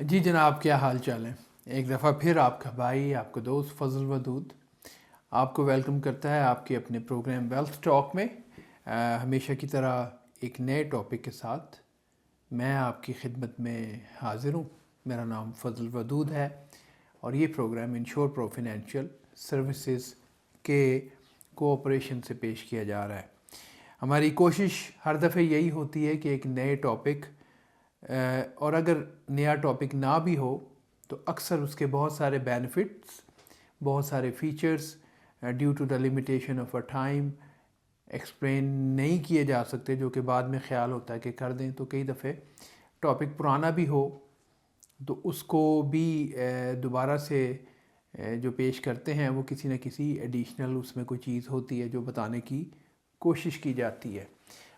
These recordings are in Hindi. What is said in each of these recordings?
जी जनाब, क्या हाल चाल है। एक दफ़ा फिर आपका भाई, आपका दोस्त फजल वदूद आपको वेलकम करता है आपके अपने प्रोग्राम वेल्थ टॉक में। हमेशा की तरह एक नए टॉपिक के साथ मैं आपकी खिदमत में हाज़िर हूँ। मेरा नाम फजल वदूद है और ये program Insure pro financial Services के कोऑपरेशन से पेश किया जा रहा है। हमारी कोशिश हर दफ़े यही होती है कि एक नए टॉपिक और अगर नया टॉपिक ना भी हो तो अक्सर उसके बहुत सारे बेनिफिट्स, बहुत सारे features due to the limitation of a time explain नहीं किए जा सकते, जो कि बाद में ख्याल होता है कि कर दें। तो कई दफ़े टॉपिक पुराना भी हो तो उसको भी दोबारा से जो पेश करते हैं वो किसी न किसी एडिशनल उसमें कोई चीज़ होती है जो बताने की कोशिश की जाती है।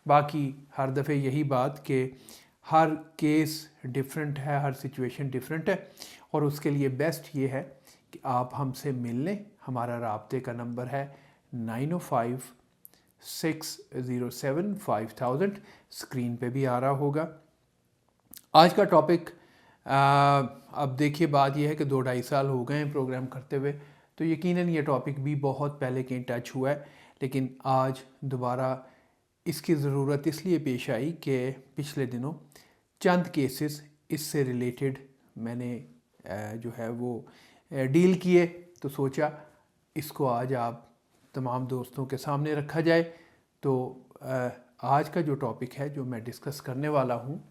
बाकी हर दफ़े यही बात कि हर केस डिफरेंट है, हर सिचुएशन डिफरेंट है और उसके लिए बेस्ट ये है कि आप हमसे मिल लें। हमारा राब्ते का नंबर है 9056075000, स्क्रीन पे भी आ रहा होगा। आज का टॉपिक अब देखिए, बात यह है कि 2-2.5 साल हो गए हैं प्रोग्राम करते हुए, तो यकीनन ये टॉपिक भी बहुत पहले के टच हुआ है, लेकिन आज दोबारा इसकी ज़रूरत इसलिए पेश आई कि पिछले दिनों चंद केसेस इससे रिलेटेड मैंने जो है वो डील किए, तो सोचा इसको आज आप तमाम दोस्तों के सामने रखा जाए। तो आज का जो टॉपिक है जो मैं डिस्कस करने वाला हूँ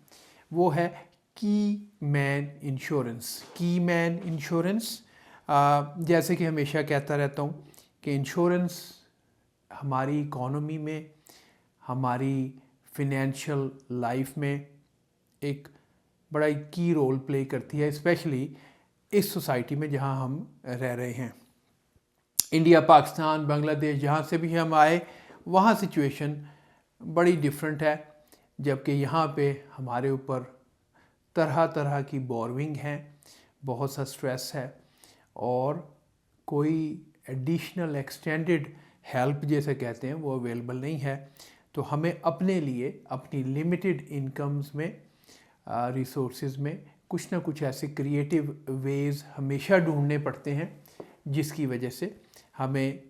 वो है की मैन इंश्योरेंस। की मैन इंश्योरेंस, जैसे कि हमेशा कहता रहता हूँ कि इंश्योरेंस हमारी इकॉनमी में, हमारी फिनेंशियल लाइफ में एक बड़ा ही की रोल प्ले करती है, स्पेशली इस सोसाइटी में जहाँ हम रह रहे हैं। इंडिया, पाकिस्तान, बांग्लादेश, जहाँ से भी हम आए वहाँ सिचुएशन बड़ी डिफरेंट है, जबकि यहाँ पे हमारे ऊपर तरह तरह की बोरविंग है, बहुत सा स्ट्रेस है और कोई एडिशनल एक्सटेंडेड हेल्प जैसे कहते हैं वो अवेलेबल नहीं है। तो हमें अपने लिए अपनी लिमिटेड इनकम्स में, रिसोर्सेज में कुछ ना कुछ ऐसे क्रिएटिव वेज़ हमेशा ढूंढने पड़ते हैं जिसकी वजह से हमें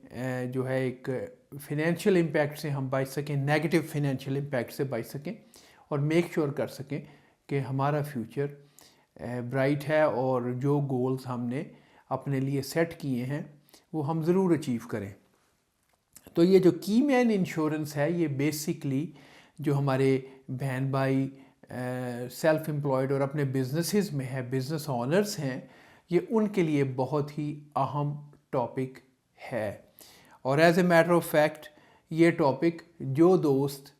जो है एक फिनेंशियल इम्पैक्ट से हम बच सकें, नेगेटिव फिनेंशियल इम्पैक्ट से बच सकें और मेक श्योर कर सकें कि हमारा फ्यूचर ब्राइट है और जो गोल्स हमने अपने लिए सेट किए हैं वो हम ज़रूर अचीव करें। तो ये जो की मैन इंश्योरेंस है ये बेसिकली जो हमारे बहन भाई सेल्फ एम्प्लॉयड और अपने बिजनेसेस में है, बिजनेस ओनर्स हैं, ये उनके लिए बहुत ही अहम टॉपिक है। और as a matter of fact ये टॉपिक जो दोस्त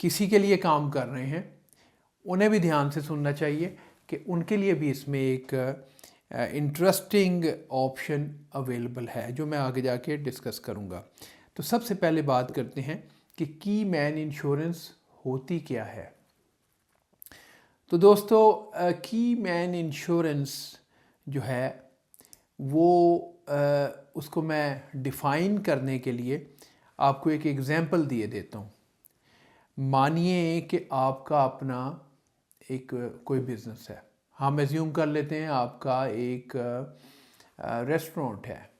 किसी के लिए काम कर रहे हैं उन्हें भी ध्यान से सुनना चाहिए कि उनके लिए भी इसमें एक इंटरेस्टिंग ऑप्शन अवेलेबल है जो मैं आगे जाके डिस्कस करूँगा। तो सबसे पहले बात करते हैं कि की मैन इंश्योरेंस होती क्या है। तो दोस्तों, की मैन इंश्योरेंस जो है वो उसको मैं डिफ़ाइन करने के लिए आपको एक एग्ज़ाम्पल दिए देता हूँ। मानिए कि आपका अपना एक कोई बिज़नेस है, हम एज्यूम कर लेते हैं आपका एक रेस्टोरेंट है।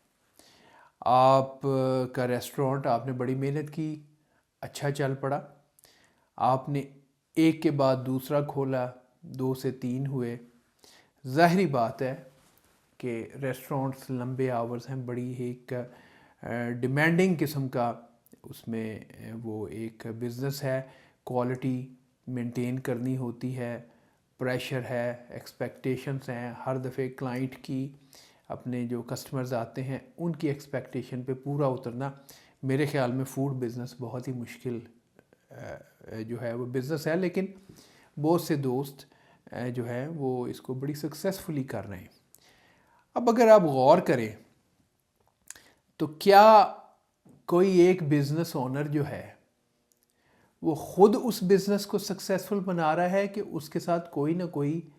आप का रेस्टोरेंट आपने बड़ी मेहनत की, अच्छा चल पड़ा, आपने एक के बाद दूसरा खोला, 2 से 3 हुए। ज़ाहिरी बात है कि रेस्टोरेंट्स लंबे आवर्स हैं, बड़ी एक डिमांडिंग किस्म का उसमें वो एक बिज़नेस है, क्वालिटी मेंटेन करनी होती है, प्रेशर है, एक्सपेक्टेशंस हैं हर दफ़े क्लाइंट की, अपने जो कस्टमर्स आते हैं उनकी एक्सपेक्टेशन पे पूरा उतरना। मेरे ख़्याल में फ़ूड बिज़नेस बहुत ही मुश्किल जो है वो बिज़नेस है, लेकिन बहुत से दोस्त जो है वो इसको बड़ी सक्सेसफुली कर रहे हैं। अब अगर आप गौर करें तो क्या कोई एक बिज़नेस ओनर जो है वो ख़ुद उस बिज़नेस को सक्सेसफुल बना रहा है कि उसके साथ कोई ना कोई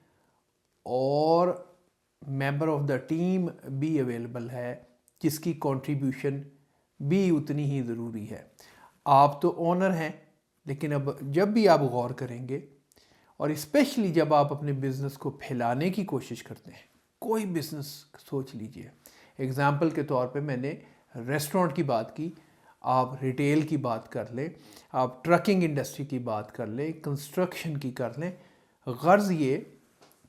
और मेंबर ऑफ द टीम भी अवेलेबल है जिसकी कंट्रीब्यूशन भी उतनी ही ज़रूरी है। आप तो ओनर हैं, लेकिन अब जब भी आप गौर करेंगे और स्पेशली जब आप अपने बिज़नेस को फैलाने की कोशिश करते हैं, कोई बिज़नेस सोच लीजिए, एग्ज़ाम्पल के तौर पे मैंने रेस्टोरेंट की बात की, आप रिटेल की बात कर लें, आप ट्रकिंग इंडस्ट्री की बात कर लें, कंस्ट्रक्शन की कर लें, गर्ज़ ये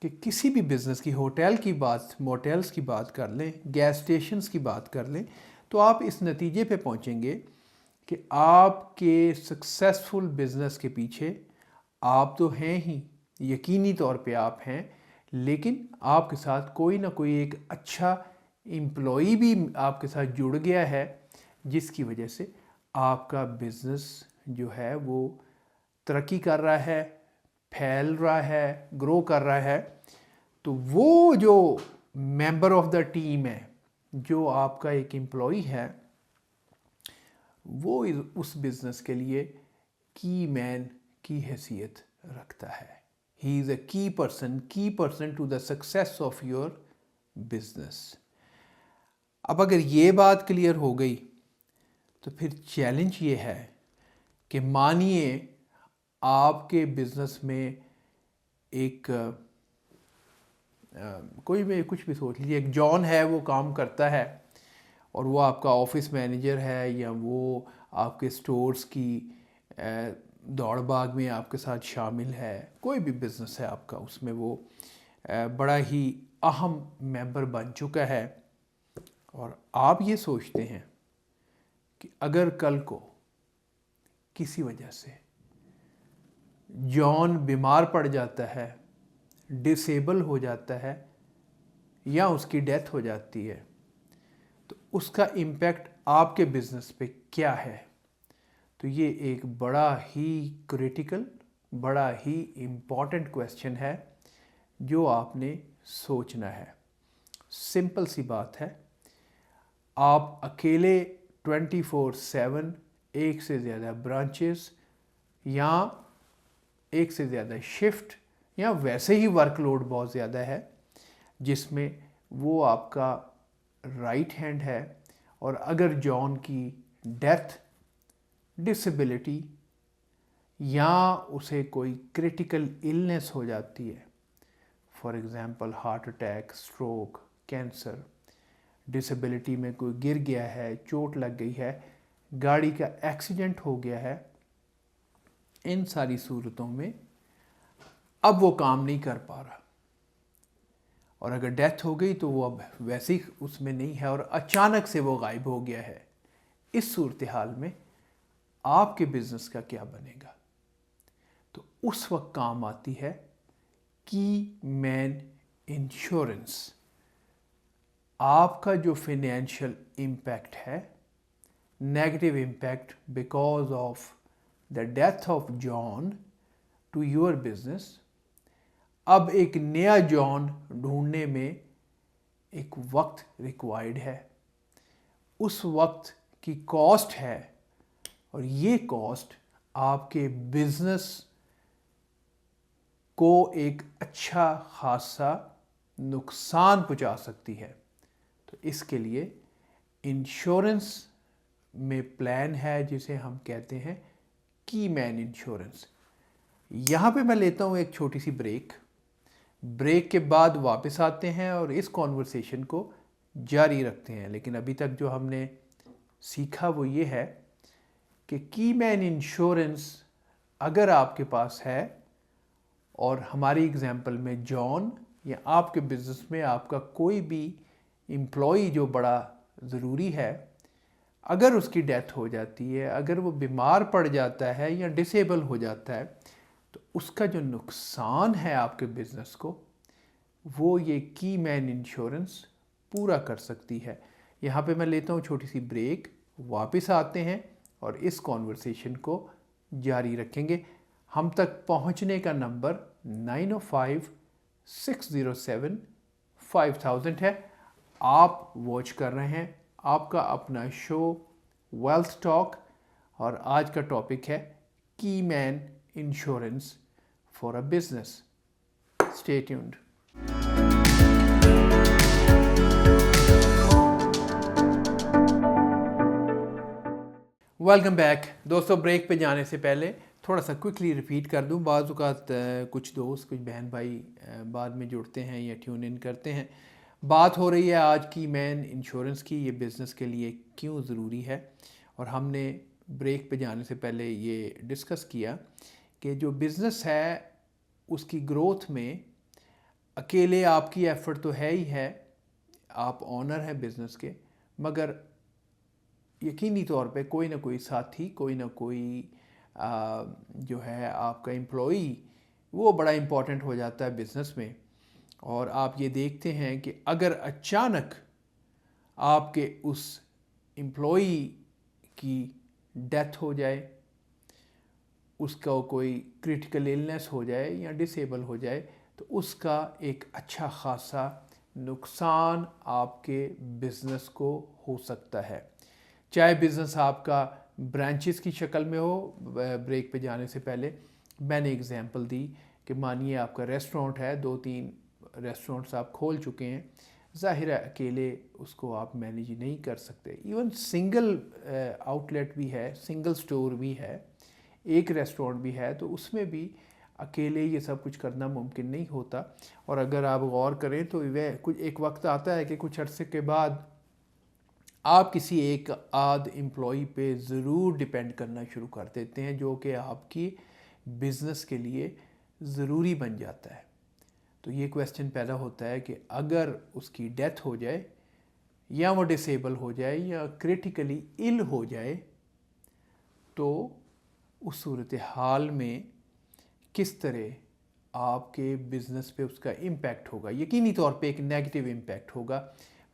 कि किसी भी बिज़नेस की, होटल की बात, मोटेल्स की बात कर लें, गैस स्टेशंस की बात कर लें, तो आप इस नतीजे पे पहुंचेंगे कि आपके सक्सेसफुल बिज़नेस के पीछे आप तो हैं ही, यकीनी तौर पे आप हैं, लेकिन आपके साथ कोई ना कोई एक अच्छा एम्प्लॉई भी आपके साथ जुड़ गया है, जिसकी वजह से आपका बिज़नेस जो है वो तरक्की कर रहा है, फैल रहा है, ग्रो कर रहा है। तो वो जो मेंबर ऑफ द टीम है, जो आपका एक एम्प्लॉई है, वो उस बिज़नेस के लिए की मैन की हैसियत रखता है। ही is a key person to the success of your business. अब अगर ये बात क्लियर हो गई तो फिर चैलेंज ये है कि मानिए आपके बिजनेस में एक कोई भी कुछ भी सोच लीजिए, एक जॉन है, वो काम करता है और वो आपका ऑफिस मैनेजर है, या वो आपके स्टोर्स की दौड़ भाग में आपके साथ शामिल है, कोई भी बिज़नेस है आपका, उसमें वो बड़ा ही अहम मेंबर बन चुका है। और आप ये सोचते हैं कि अगर कल को किसी वजह से जॉन बीमार पड़ जाता है, डिसेबल हो जाता है, या उसकी डेथ हो जाती है, तो उसका इम्पैक्ट आपके बिज़नेस पे क्या है? तो ये एक बड़ा ही क्रिटिकल, बड़ा ही इम्पॉर्टेंट क्वेश्चन है जो आपने सोचना है। सिंपल सी बात है, आप अकेले 24/7 एक से ज़्यादा ब्रांचेस या एक से ज़्यादा शिफ्ट, या वैसे ही वर्कलोड बहुत ज़्यादा है जिसमें वो आपका राइट हैंड है, और अगर जॉन की डेथ, डिसेबिलिटी या उसे कोई क्रिटिकल इलनेस हो जाती है, for example heart attack, stroke, cancer, disability में कोई गिर गया है, चोट लग गई है, गाड़ी का एक्सीडेंट हो गया है, इन सारी सूरतों में अब वो काम नहीं कर पा रहा, और अगर डेथ हो गई तो वो अब वैसे ही उसमें नहीं है और अचानक से वो गायब हो गया है। इस सूरत हाल में आपके बिजनेस का क्या बनेगा? तो उस वक्त काम आती है की मैन इंश्योरेंस। आपका जो फाइनेंशियल इम्पैक्ट है, negative impact because of the death of John to your business, अब एक नया जॉन ढूंढने में एक वक्त रिक्वायर्ड है, उस वक्त की कॉस्ट है, और ये कॉस्ट आपके बिजनेस को एक अच्छा खासा नुकसान पहुंचा सकती है। तो इसके लिए इंश्योरेंस में प्लान है जिसे हम कहते हैं की मैन इंश्योरेंस। यहाँ पे मैं लेता हूँ एक छोटी सी ब्रेक के बाद वापस आते हैं और इस कॉन्वर्सेशन को जारी रखते हैं। लेकिन अभी तक जो हमने सीखा वो ये है कि की मैन इंश्योरेंस अगर आपके पास है, और हमारी एग्जांपल में जॉन या आपके बिज़नेस में आपका कोई भी एम्प्लॉई जो बड़ा ज़रूरी है, अगर उसकी डेथ हो जाती है, अगर वो बीमार पड़ जाता है या डिसेबल हो जाता है, तो उसका जो नुकसान है आपके बिज़नेस को, वो ये की मैन इंश्योरेंस पूरा कर सकती है। यहाँ पे मैं लेता हूँ छोटी सी ब्रेक, वापस आते हैं और इस कॉन्वर्सेशन को जारी रखेंगे। हम तक पहुँचने का नंबर 905-607-5000 है। आप वॉच कर रहे हैं आपका अपना शो वेल्थ टॉक, और आज का टॉपिक है की man insurance for a business. Stay tuned. Welcome back दोस्तों। ब्रेक पे जाने से पहले थोड़ा सा क्विकली रिपीट कर दूं, बाज़ औक़ात कुछ दोस्त कुछ बहन भाई बाद में जुड़ते हैं या ट्यून इन करते हैं। बात हो रही है आज की मैन इंश्योरेंस की, ये बिज़नेस के लिए क्यों ज़रूरी है। और हमने ब्रेक पे जाने से पहले ये डिस्कस किया कि जो बिज़नेस है उसकी ग्रोथ में अकेले आपकी एफ़र्ट तो है ही है, आप ऑनर हैं बिज़नेस के, मगर यकीनी तौर पे कोई ना कोई साथी, कोई ना कोई जो है आपका एम्प्लॉई, वो बड़ा इम्पॉर्टेंट हो जाता है बिज़नेस में। और आप ये देखते हैं कि अगर अचानक आपके उस एम्प्लॉई की डेथ हो जाए, उसका कोई क्रिटिकल इलनेस हो जाए या डिसेबल हो जाए, तो उसका एक अच्छा खासा नुकसान आपके बिज़नेस को हो सकता है। चाहे बिज़नेस आपका ब्रांचेस की शक्ल में हो। ब्रेक पे जाने से पहले मैंने एग्जांपल दी कि मानिए आपका रेस्टोरेंट है, 2-3 रेस्टोरेंट्स आप खोल चुके हैं। ज़ाहिर है अकेले उसको आप मैनेज नहीं कर सकते। इवन सिंगल आउटलेट भी है, सिंगल स्टोर भी है, एक रेस्टोरेंट भी है, तो उसमें भी अकेले ये सब कुछ करना मुमकिन नहीं होता। और अगर आप गौर करें तो वह कुछ एक वक्त आता है कि कुछ अरसे के बाद आप किसी एक आध एम्प्लॉई पे ज़रूर डिपेंड करना शुरू कर देते हैं, जो कि आपकी बिज़नेस के लिए ज़रूरी बन जाता है। तो ये क्वेश्चन पैदा होता है कि अगर उसकी डेथ हो जाए या वो डिसेबल हो जाए या क्रिटिकली इल हो जाए, तो उस सूरत हाल में किस तरह आपके बिज़नेस पे उसका इम्पैक्ट होगा। यकीनी तौर पे एक नेगेटिव इम्पैक्ट होगा।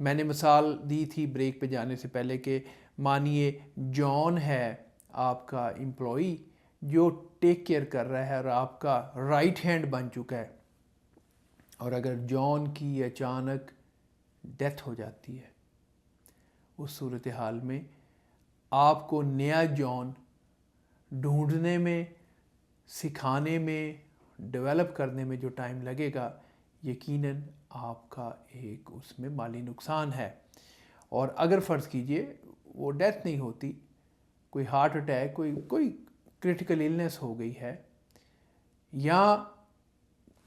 मैंने मिसाल दी थी ब्रेक पे जाने से पहले कि मानिए जॉन है आपका एम्प्लॉई जो टेक केयर कर रहा है और आपका राइट हैंड बन चुका है, और अगर जॉन की अचानक डेथ हो जाती है, उस सूरत हाल में आपको नया जॉन ढूंढने में, सिखाने में, डेवलप करने में जो टाइम लगेगा, यकीनन आपका एक उसमें माली नुकसान है। और अगर फ़र्ज़ कीजिए वो डेथ नहीं होती, कोई हार्ट अटैक, कोई क्रिटिकल इलनेस हो गई है, या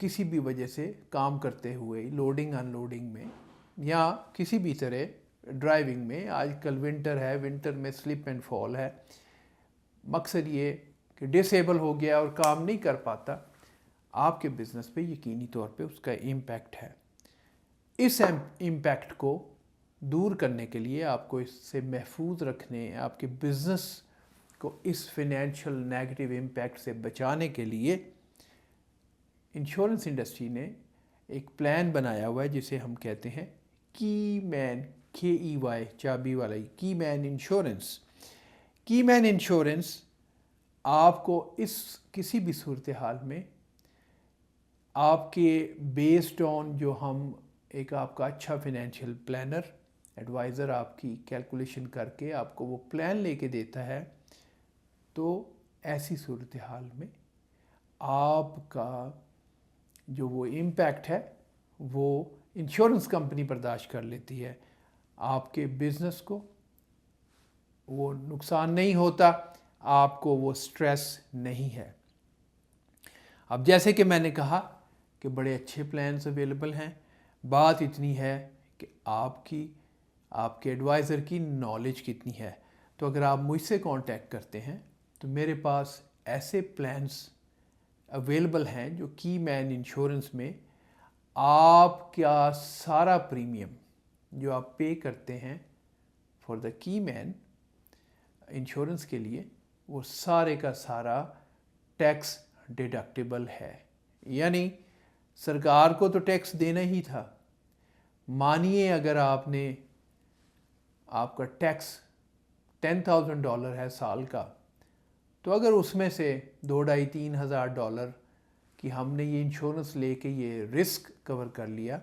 किसी भी वजह से काम करते हुए लोडिंग अनलोडिंग में या किसी भी तरह ड्राइविंग में, आजकल विंटर है, विंटर में स्लिप एंड फॉल है, मकसद ये कि डिसेबल हो गया और काम नहीं कर पाता, आपके बिज़नेस पे यकीनी तौर पे उसका इम्पैक्ट है। इस इम्पैक्ट को दूर करने के लिए, आपको इससे महफूज रखने, आपके बिज़नेस को इस फिनेंशियल नेगेटिव इम्पैक्ट से बचाने के लिए इंश्योरेंस इंडस्ट्री ने एक प्लान बनाया हुआ है जिसे हम कहते हैं की मैन, KEY चाबी वाला की मैन इंश्योरेंस। की मैन इंश्योरेंस आपको इस किसी भी सूरत हाल में आपके बेस्ड ऑन जो हम एक आपका अच्छा फिनेंशियल प्लानर एडवाइज़र आपकी कैलकुलेशन करके आपको वो प्लान लेके देता है, तो ऐसी सूरत हाल में आपका जो वो इम्पैक्ट है वो इंश्योरेंस कंपनी बर्दाश्त कर लेती है। आपके बिज़नेस को वो नुकसान नहीं होता, आपको वो स्ट्रेस नहीं है। अब जैसे कि मैंने कहा कि बड़े अच्छे प्लान्स अवेलेबल हैं, बात इतनी है कि आपके एडवाइज़र की नॉलेज कितनी है। तो अगर आप मुझसे कांटेक्ट करते हैं तो मेरे पास ऐसे प्लान्स अवेलेबल हैं जो की मैन इंश्योरेंस में आपका सारा प्रीमियम जो आप पे करते हैं for the key man insurance के लिए, वो सारे का सारा टैक्स डिडक्टिबल है। यानी सरकार को तो टैक्स देना ही था। मानिए अगर आपका टैक्स $10,000 है साल का, तो अगर उसमें से $2,500-3,000 कि हमने ये इंश्योरेंस लेके ये रिस्क कवर कर लिया,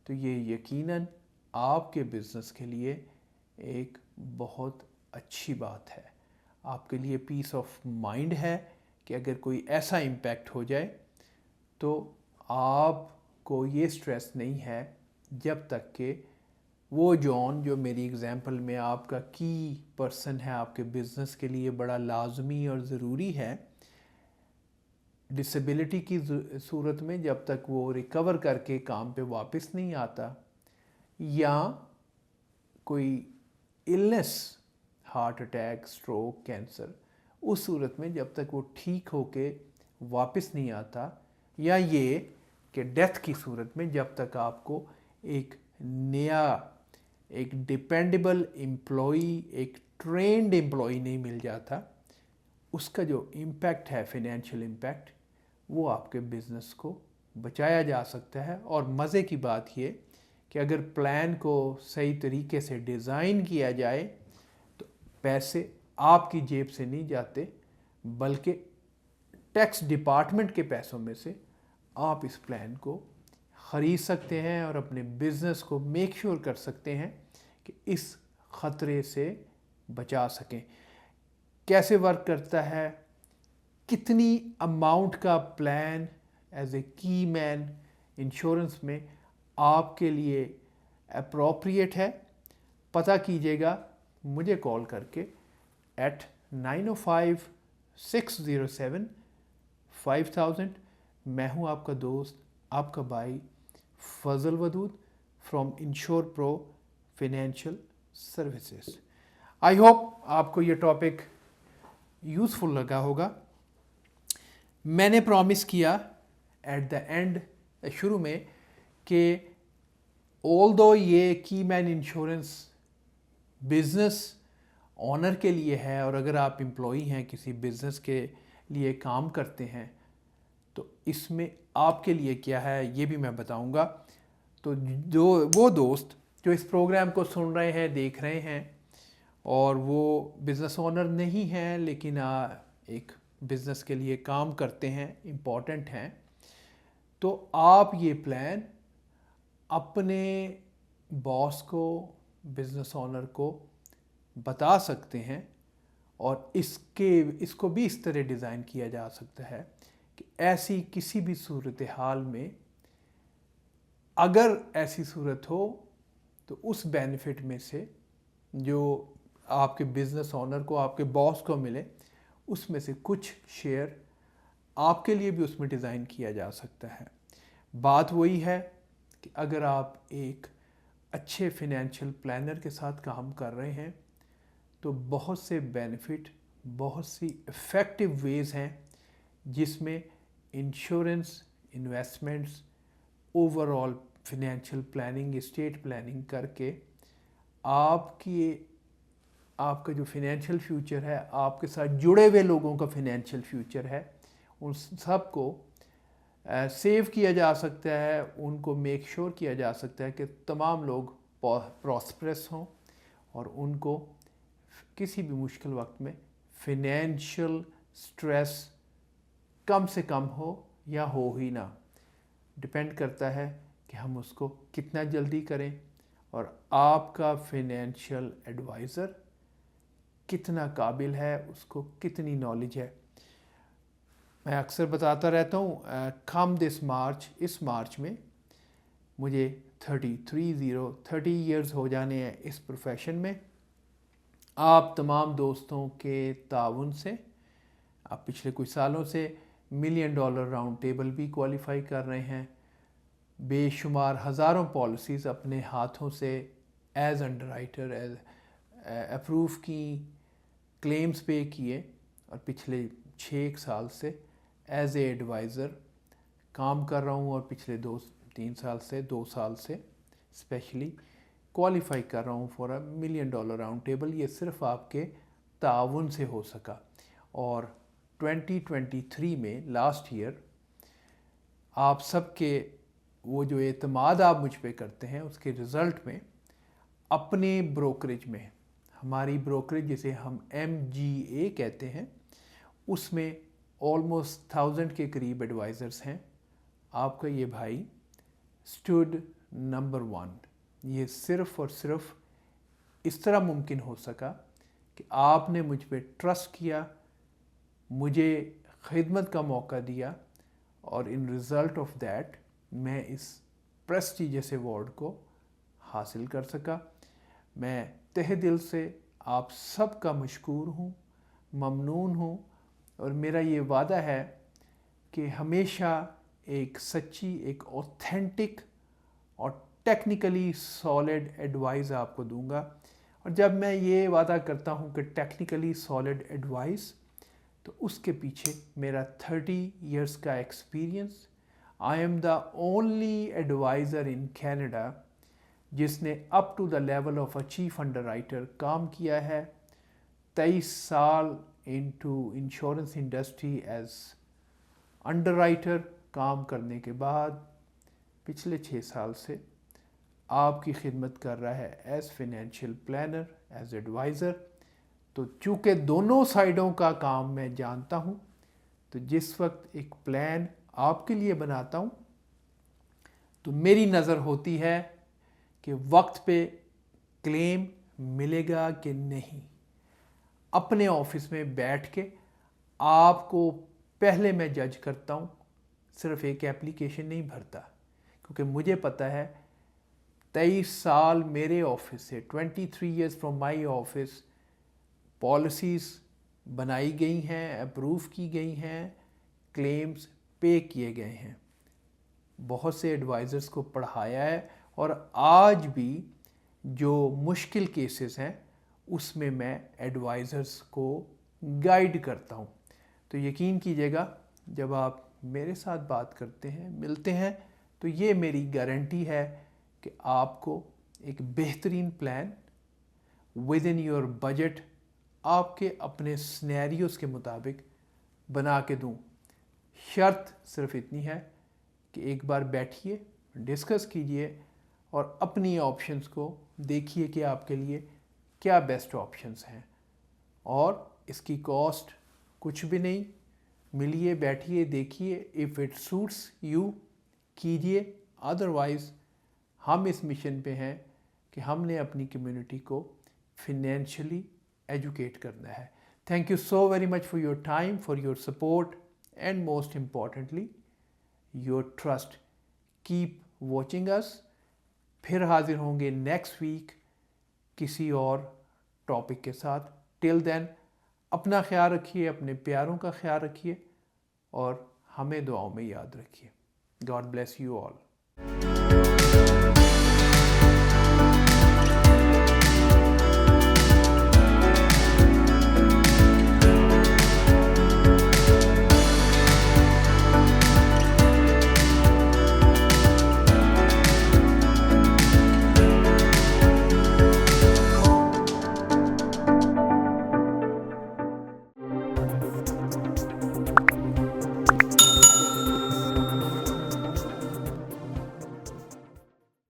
तो ये यकीनन आपके बिज़नेस के लिए एक बहुत अच्छी बात है। आपके लिए पीस ऑफ माइंड है कि अगर कोई ऐसा इम्पैक्ट हो जाए तो आपको ये स्ट्रेस नहीं है जब तक कि वो जॉन जो मेरी एग्जांपल में आपका की पर्सन है, आपके बिज़नेस के लिए बड़ा लाजमी और ज़रूरी है, डिसेबिलिटी की सूरत में जब तक वो रिकवर करके काम पे वापस नहीं आता, या कोई illness, heart attack, stroke, cancer, उस सूरत में जब तक वो ठीक होके वापस नहीं आता, या ये कि डेथ की सूरत में जब तक आपको एक नया, एक डिपेंडेबल एम्प्लॉई, एक ट्रेंड एम्प्लॉई नहीं मिल जाता, उसका जो इम्पैक्ट है, फिनेंशियल इम्पैक्ट, वो आपके बिज़नेस को बचाया जा सकता है। और मज़े की बात ये कि अगर प्लान को सही तरीके से डिज़ाइन किया जाए तो पैसे आपकी जेब से नहीं जाते, बल्कि टैक्स डिपार्टमेंट के पैसों में से आप इस प्लान को ख़रीद सकते हैं और अपने बिज़नेस को मेक श्योर कर सकते हैं कि इस ख़तरे से बचा सकें। कैसे वर्क करता है, कितनी अमाउंट का प्लान एज ए की मैन इंश्योरेंस में आपके लिए अप्रोप्रिएट है, पता कीजिएगा मुझे कॉल करके at 905-607-5000। मैं हूं आपका दोस्त, आपका भाई Fazal Wadood from insure pro financial services. I hope आपको ये टॉपिक यूज़फुल लगा होगा। मैंने प्रॉमिस किया एट द एंड, शुरू में, कि ऑल्दो ये की मैन इंश्योरेंस बिज़नेस ऑनर के लिए है, और अगर आप एम्प्लॉई हैं किसी बिज़नेस के लिए काम करते हैं, तो इसमें आपके लिए क्या है ये भी मैं बताऊंगा। तो जो वो दोस्त जो इस प्रोग्राम को सुन रहे हैं, देख रहे हैं, और वो बिज़नेस ऑनर नहीं हैं लेकिन एक बिज़नेस के लिए काम करते हैं, इम्पॉर्टेंट हैं, तो आप ये प्लान अपने बॉस को, बिज़नेस ऑनर को बता सकते हैं। और इसको भी इस तरह डिज़ाइन किया जा सकता है कि ऐसी किसी भी सूरत हाल में, अगर ऐसी सूरत हो, तो उस बेनिफिट में से जो आपके बिज़नेस ऑनर को, आपके बॉस को मिले, उसमें से कुछ शेयर आपके लिए भी उसमें डिज़ाइन किया जा सकता है। बात वही है कि अगर आप एक अच्छे फिनेंशियल प्लानर के साथ काम कर रहे हैं तो बहुत से बेनिफिट, बहुत सी इफ़ेक्टिव वेज़ हैं जिसमें insurance, investments, overall financial planning, estate planning करके आपका जो फिनेंशियल फ्यूचर है, आपके साथ जुड़े हुए लोगों का फिनेंशियल फ्यूचर है, उन सब को सेव किया जा सकता है, उनको मेक श्योर किया जा सकता है कि तमाम लोग प्रॉस्परस हों और उनको किसी भी मुश्किल वक्त में फिनेंशियल स्ट्रेस कम से कम हो या हो ही ना। डिपेंड करता है कि हम उसको कितना जल्दी करें और आपका फिनेंशियल एडवाइज़र कितना काबिल है, उसको कितनी नॉलेज है। मैं अक्सर बताता रहता हूँ, कम दिस मार्च, इस मार्च में मुझे 30 ईयर्स हो जाने हैं इस प्रोफेशन में। आप तमाम दोस्तों के ताउन से, आप पिछले कुछ सालों से $1 मिलियन राउंड टेबल भी क्वालिफाई कर रहे हैं, बेशुमार हज़ारों पॉलिसीज़ अपने हाथों से एज अंडरराइटर, एज अप्रूव की, क्लेम्स पे किए, और पिछले 6 साल से एज ए एडवाइज़र काम कर रहा हूँ, और पिछले 2 साल से स्पेशली क्वालिफाई कर रहा हूँ फॉर $1 मिलियन राउंड टेबल। ये सिर्फ आपके ताउन से हो सका। और 2023 में, लास्ट ईयर, आप सबके वो जो एतमाद आप मुझ पे करते हैं, उसके रिज़ल्ट में अपने ब्रोकरेज में, हमारी ब्रोकरेज जिसे हम MGA कहते हैं, उसमें ऑलमोस्ट 1000 के करीब एडवाइज़र्स हैं। आपका ये भाई स्टूड नंबर 1। ये सिर्फ़ और सिर्फ इस तरह मुमकिन हो सका कि आपने मुझ पे ट्रस्ट किया, मुझे खिदमत का मौका दिया, और इन रिज़ल्ट ऑफ दैट मैं इस प्रेस्टीजियस अवार्ड को हासिल कर सका। मैं तहे दिल से आप सबका मशकूर हूँ, ममनून हूँ, और मेरा ये वादा है कि हमेशा एक सच्ची, एक ऑथेंटिक और टेक्निकली सॉलिड एडवाइस आपको दूंगा। और जब मैं ये वादा करता हूँ कि टेक्निकली सॉलिड एडवाइस, तो उसके पीछे मेरा 30 इयर्स का experience. I am the only advisor in Canada जिसने up to the level of a chief underwriter काम किया है। 23 साल into insurance industry as underwriter काम करने के बाद पिछले 6 साल से आपकी खिदमत कर रहा है as financial planner, as advisor. तो चूँकि दोनों साइडों का काम मैं जानता हूँ, तो जिस वक्त एक प्लान आपके लिए बनाता हूँ तो मेरी नज़र होती है कि वक्त पे क्लेम मिलेगा कि नहीं। अपने ऑफिस में बैठ के आपको पहले मैं जज करता हूँ, सिर्फ एक एप्लीकेशन नहीं भरता, क्योंकि मुझे पता है 23 साल मेरे ऑफिस से, 23 years from my office, policies बनाई गई हैं, अप्रूव की गई हैं, क्लेम्स पे किए गए हैं, बहुत से एडवाइज़र्स को पढ़ाया है, और आज भी जो मुश्किल केसेस हैं उसमें मैं एडवाइज़र्स को गाइड करता हूँ। तो यकीन कीजिएगा, जब आप मेरे साथ बात करते हैं, मिलते हैं, तो ये मेरी गारंटी है कि आपको एक बेहतरीन plan with in your budget, आपके अपने सिनेरियोज़ के मुताबिक बना के दूँ। शर्त सिर्फ इतनी है कि एक बार बैठिए, डिस्कस कीजिए और अपनी ऑप्शंस को देखिए कि आपके लिए क्या बेस्ट ऑप्शंस हैं। और इसकी कॉस्ट कुछ भी नहीं, मिलिए, बैठिए, देखिए, इफ़ इट सूट्स यू कीजिए, अदरवाइज़ हम इस मिशन पे हैं कि हमने अपनी कम्युनिटी को फिनेंशियली एजुकेट करना है। Thank you so very much for your time, for your support and most importantly your trust. Keep watching us. फिर हाजिर होंगे नेक्स्ट वीक किसी और टॉपिक के साथ। टिल देन अपना ख्याल रखिए, अपने प्यारों का ख्याल रखिए और हमें दुआओं में याद रखिए। God bless you all.